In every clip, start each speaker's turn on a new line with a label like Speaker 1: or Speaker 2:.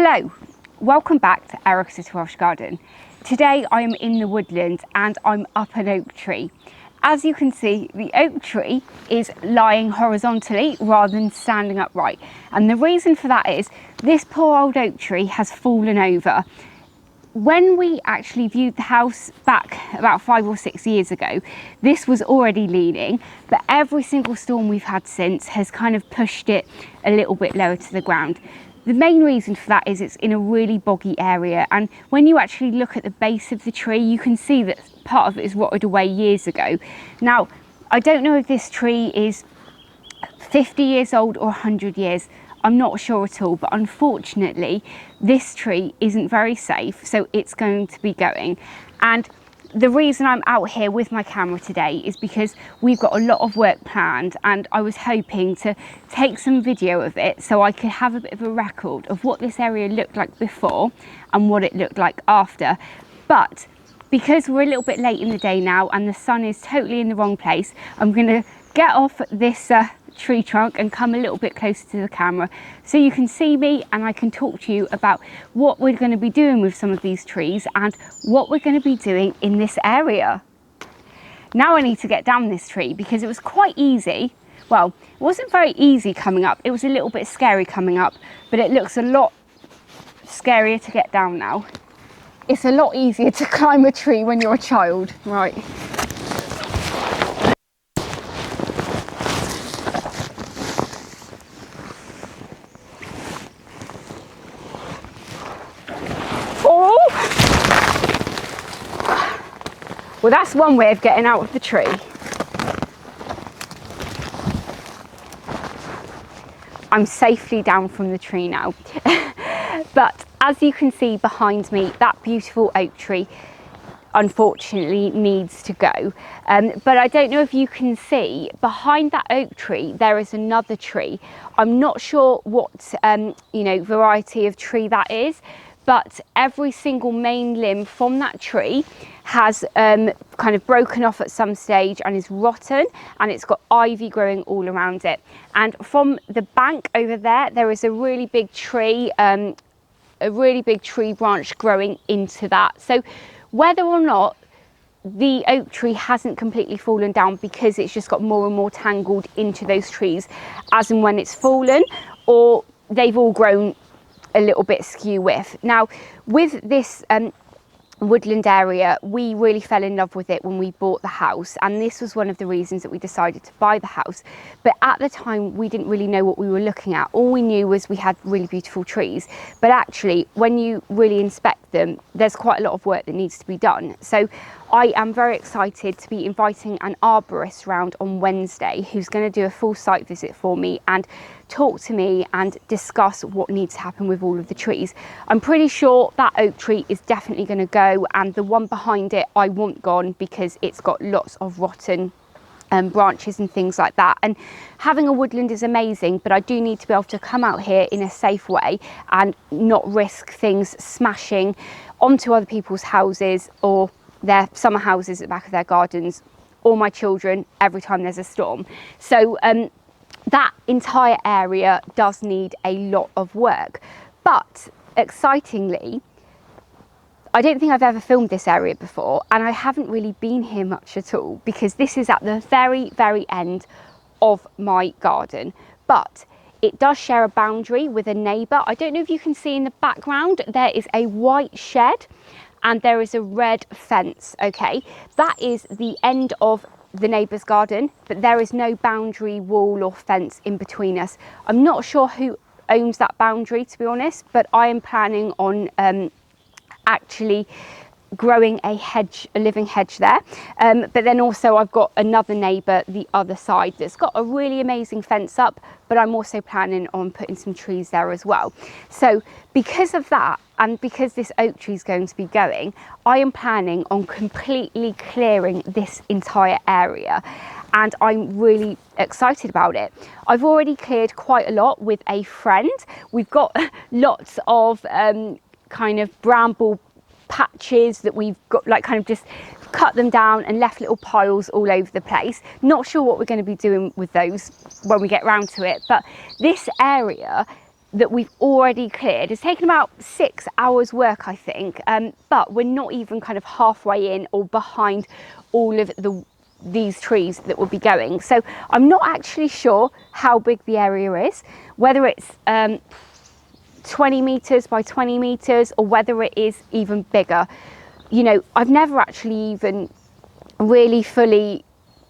Speaker 1: Hello, welcome back to Eric's Welsh Garden. Today I am in the woodland and I'm up an oak tree. As you can see, the oak tree is lying horizontally rather than standing upright. And the reason for that is this poor old oak tree has fallen over. When we actually viewed the house back about 5 or 6 years ago, this was already leaning, but every single storm we've had since has kind of pushed it a little bit lower to the ground. The main reason for that is it's in a really boggy area, and when you actually look at the base of the tree, you can see that part of it is rotted away years ago. Now, I don't know if this tree is 50 years old or 100 years. I'm not sure at all, but unfortunately this tree isn't very safe, so it's going to be going. And the reason I'm out here with my camera today is because we've got a lot of work planned, and I was hoping to take some video of it so I could have a bit of a record of what this area looked like before and what it looked like after. But because we're a little bit late in the day now and the sun is totally in the wrong place, I'm going to get off this tree trunk and come a little bit closer to the camera so you can see me and I can talk to you about what we're going to be doing with some of these trees and what we're going to be doing in this area. Now I need to get down this tree because it was quite easy. Well, it wasn't very easy coming up, it was a little bit scary coming up, but it looks a lot scarier to get down now. It's a lot easier to climb a tree when you're a child, right? Well, that's one way of getting out of the tree. I'm safely down from the tree now. But as you can see behind me, that beautiful oak tree unfortunately needs to go. But I don't know if you can see behind that oak tree there is another tree. I'm not sure what variety of tree that is, but every single main limb from that tree has kind of broken off at some stage and is rotten, and it's got ivy growing all around it. And from the bank over there is a really big tree, branch growing into that. So whether or not the oak tree hasn't completely fallen down because it's just got more and more tangled into those trees as and when it's fallen, or they've all grown a little bit skew with. Now with this woodland area, we really fell in love with it when we bought the house, and this was one of the reasons that we decided to buy the house. But at the time we didn't really know what we were looking at. All we knew was we had really beautiful trees, but actually when you really inspect them, there's quite a lot of work that needs to be done. So I am very excited to be inviting an arborist round on Wednesday who's going to do a full site visit for me and talk to me and discuss what needs to happen with all of the trees. I'm pretty sure that oak tree is definitely going to go, and the one behind it I want gone because it's got lots of rotten branches and things like that. And having a woodland is amazing, but I do need to be able to come out here in a safe way and not risk things smashing onto other people's houses or their summer houses at the back of their gardens, or my children every time there's a storm. So that entire area does need a lot of work. But excitingly, I don't think I've ever filmed this area before, and I haven't really been here much at all because this is at the very, very end of my garden. But it does share a boundary with a neighbour. I don't know if you can see in the background, there is a white shed and there is a red fence, okay? That is the end of the neighbour's garden, but there is no boundary wall or fence in between us. I'm not sure who owns that boundary, to be honest, but I am planning on actually growing a hedge, a living hedge there. But then also I've got another neighbour the other side that's got a really amazing fence up, but I'm also planning on putting some trees there as well. So because of that, and because this oak tree is going to be going, I am planning on completely clearing this entire area, and I'm really excited about it. I've already cleared quite a lot with a friend. We've got lots of kind of bramble patches that we've got, like kind of just cut them down and left little piles all over the place. Not sure what we're going to be doing with those when we get round to it, but this area that we've already cleared. It's taken about 6 hours work, I think, but we're not even kind of halfway in or behind all of these trees that will be going. So I'm not actually sure how big the area is, whether it's 20 meters by 20 meters or whether it is even bigger. You know, I've never actually even really fully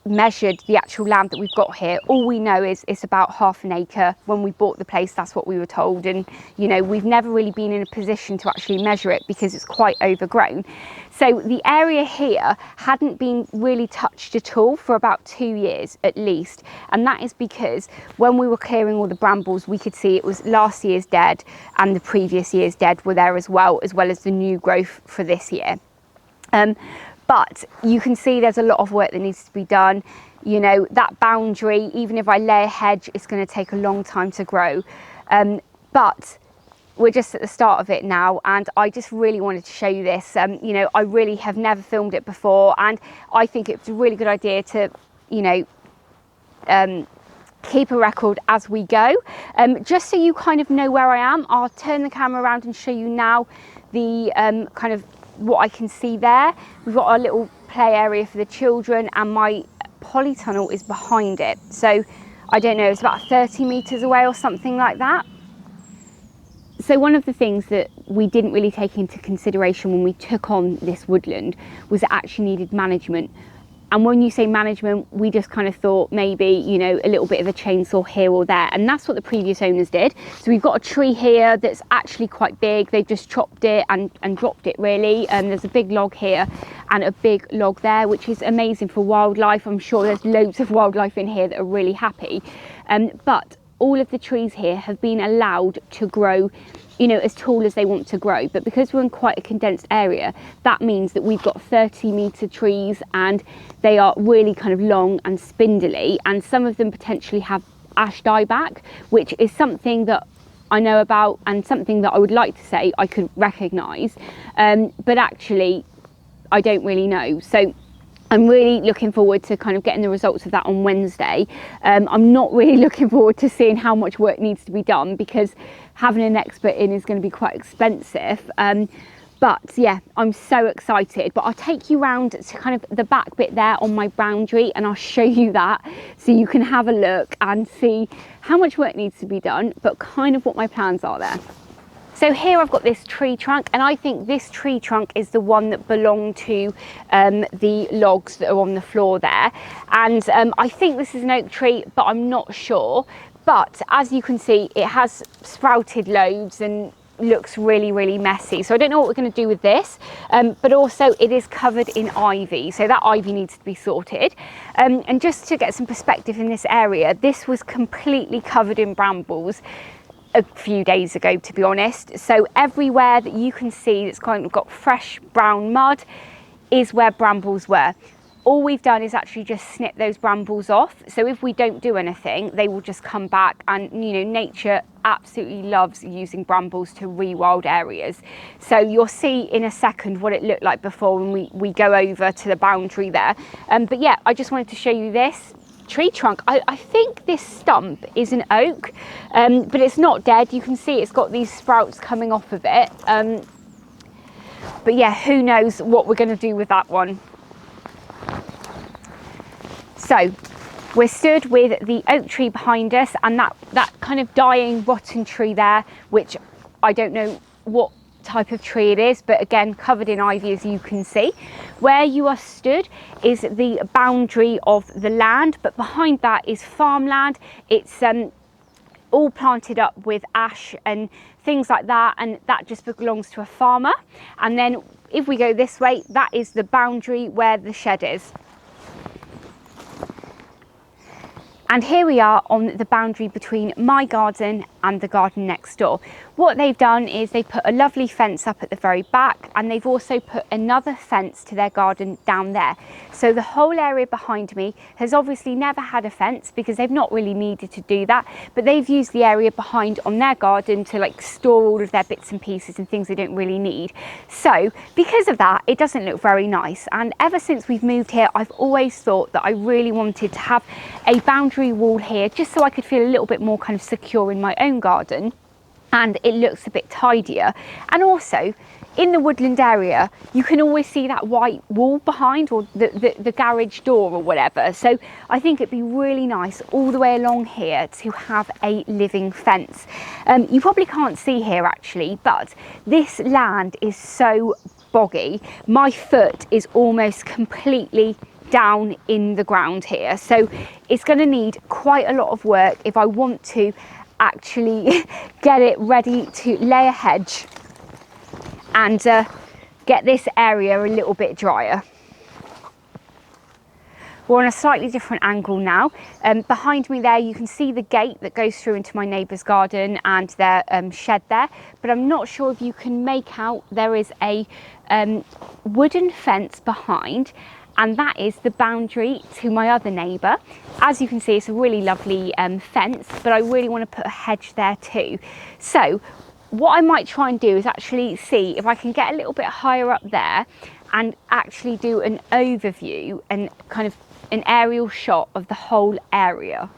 Speaker 1: measured the actual land that we've got here. All we know is it's about 1/2 an acre. When we bought the place, that's what we were told, and you know, we've never really been in a position to actually measure it because it's quite overgrown. So the area here hadn't been really touched at all for about 2 years at least, and that is because when we were clearing all the brambles, we could see it was last year's dead and the previous year's dead were there as well as the new growth for this year. But you can see there's a lot of work that needs to be done. You know, that boundary, even if I lay a hedge, it's going to take a long time to grow. But we're just at the start of it now, and I just really wanted to show you this. You know, I really have never filmed it before, and I think it's a really good idea to, you know, keep a record as we go. Just so you kind of know where I am, I'll turn the camera around and show you now the kind of what I can see there. We've got our little play area for the children, and my polytunnel is behind it. So I don't know, it's about 30 meters away or something like that. So one of the things that we didn't really take into consideration when we took on this woodland was it actually needed management. And when you say management, we just kind of thought maybe, you know, a little bit of a chainsaw here or there. And that's what the previous owners did. So we've got a tree here that's actually quite big. They've just chopped it and dropped it really. There's a big log here and a big log there, which is amazing for wildlife. I'm sure there's loads of wildlife in here that are really happy. But all of the trees here have been allowed to grow, you know, as tall as they want to grow. But because we're in quite a condensed area, that means that we've got 30-meter trees, and they are really kind of long and spindly, and some of them potentially have ash dieback, which is something that I know about and something that I would like to say I could recognise, but actually I don't really know. So I'm really looking forward to kind of getting the results of that on Wednesday. I'm not really looking forward to seeing how much work needs to be done, because having an expert in is going to be quite expensive. But yeah, I'm so excited. But I'll take you round to kind of the back bit there on my boundary, and I'll show you that so you can have a look and see how much work needs to be done, but kind of what my plans are there. So here I've got this tree trunk, and I think this tree trunk is the one that belonged to the logs that are on the floor there. And I think this is an oak tree, but I'm not sure. But as you can see, it has sprouted loads and looks really, really messy. So I don't know what we're going to do with this, but also it is covered in ivy. So that ivy needs to be sorted. And just to get some perspective in this area, this was completely covered in brambles a few days ago, to be honest. So everywhere that you can see that's kind of got fresh brown mud is where brambles were. All we've done is actually just snip those brambles off. So if we don't do anything, they will just come back. And you know, nature absolutely loves using brambles to rewild areas. So you'll see in a second what it looked like before when we go over to the boundary there. But yeah, I just wanted to show you this tree trunk. I think this stump is an oak, but it's not dead. You can see it's got these sprouts coming off of it. But yeah, who knows what we're going to do with that one. So we're stood with the oak tree behind us, and that kind of dying rotten tree there, which I don't know what type of tree it is, but again covered in ivy, as you can see. Where you are stood is the boundary of the land, but behind that is farmland. It's all planted up with ash and things like that, and that just belongs to a farmer. And then if we go this way, that is the boundary where the shed is. And here we are on the boundary between my garden and the garden next door. What they've done is they put a lovely fence up at the very back, and they've also put another fence to their garden down there. So the whole area behind me has obviously never had a fence because they've not really needed to do that, but they've used the area behind on their garden to like store all of their bits and pieces and things they don't really need. So because of that, it doesn't look very nice. And ever since we've moved here, I've always thought that I really wanted to have a boundary wall here, just so I could feel a little bit more kind of secure in my own garden. and it looks a bit tidier. And also in the woodland area, you can always see that white wall behind, or the garage door or whatever. So I think it'd be really nice all the way along here to have a living fence. You probably can't see here actually, but this land is so boggy. My foot is almost completely down in the ground here. So it's going to need quite a lot of work if I want to actually get it ready to lay a hedge and get this area a little bit drier. We're on a slightly different angle now. Behind me there you can see the gate that goes through into my neighbour's garden and their shed there, but I'm not sure if you can make out there is a wooden fence behind, and that is the boundary to my other neighbour. As you can see, it's a really lovely fence, but I really want to put a hedge there too. So what I might try and do is actually see if I can get a little bit higher up there and actually do an overview and kind of an aerial shot of the whole area.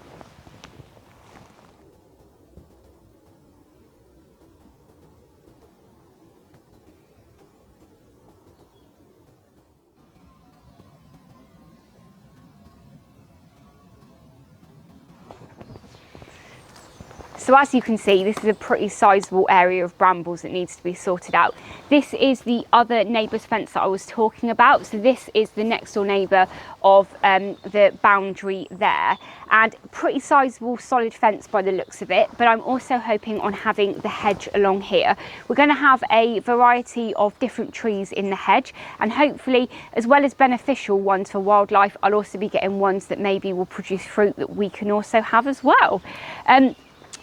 Speaker 1: So as you can see, this is a pretty sizable area of brambles that needs to be sorted out. This is the other neighbour's fence that I was talking about. So this is the next door neighbour of the boundary there, and pretty sizable solid fence by the looks of it. But I'm also hoping on having the hedge along here. We're going to have a variety of different trees in the hedge, and hopefully, as well as beneficial ones for wildlife, I'll also be getting ones that maybe will produce fruit that we can also have as well.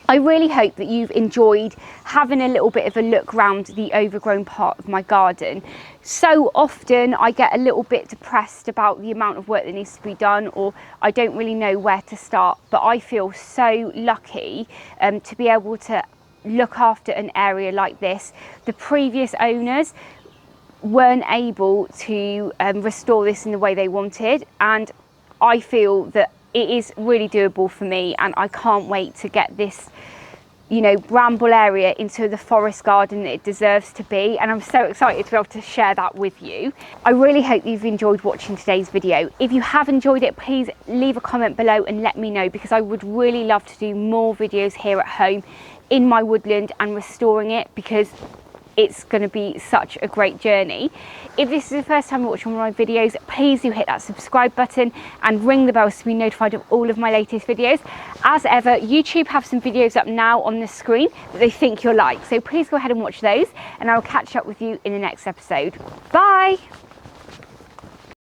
Speaker 1: I really hope that you've enjoyed having a little bit of a look around the overgrown part of my garden. So often I get a little bit depressed about the amount of work that needs to be done, or I don't really know where to start, but I feel so lucky to be able to look after an area like this. The previous owners weren't able to restore this in the way they wanted, and I feel that it is really doable for me, and I can't wait to get this, you know, bramble area into the forest garden that it deserves to be, and I'm so excited to be able to share that with you. I really hope you've enjoyed watching today's video. If you have enjoyed it, please leave a comment below and let me know, because I would really love to do more videos here at home in my woodland and restoring it, because it's going to be such a great journey. If this is the first time you're watching one of my videos, please do hit that subscribe button and ring the bell to be notified of all of my latest videos. As ever, YouTube have some videos up now on the screen that they think you'll like, so please go ahead and watch those, and I'll catch up with you in the next episode. Bye!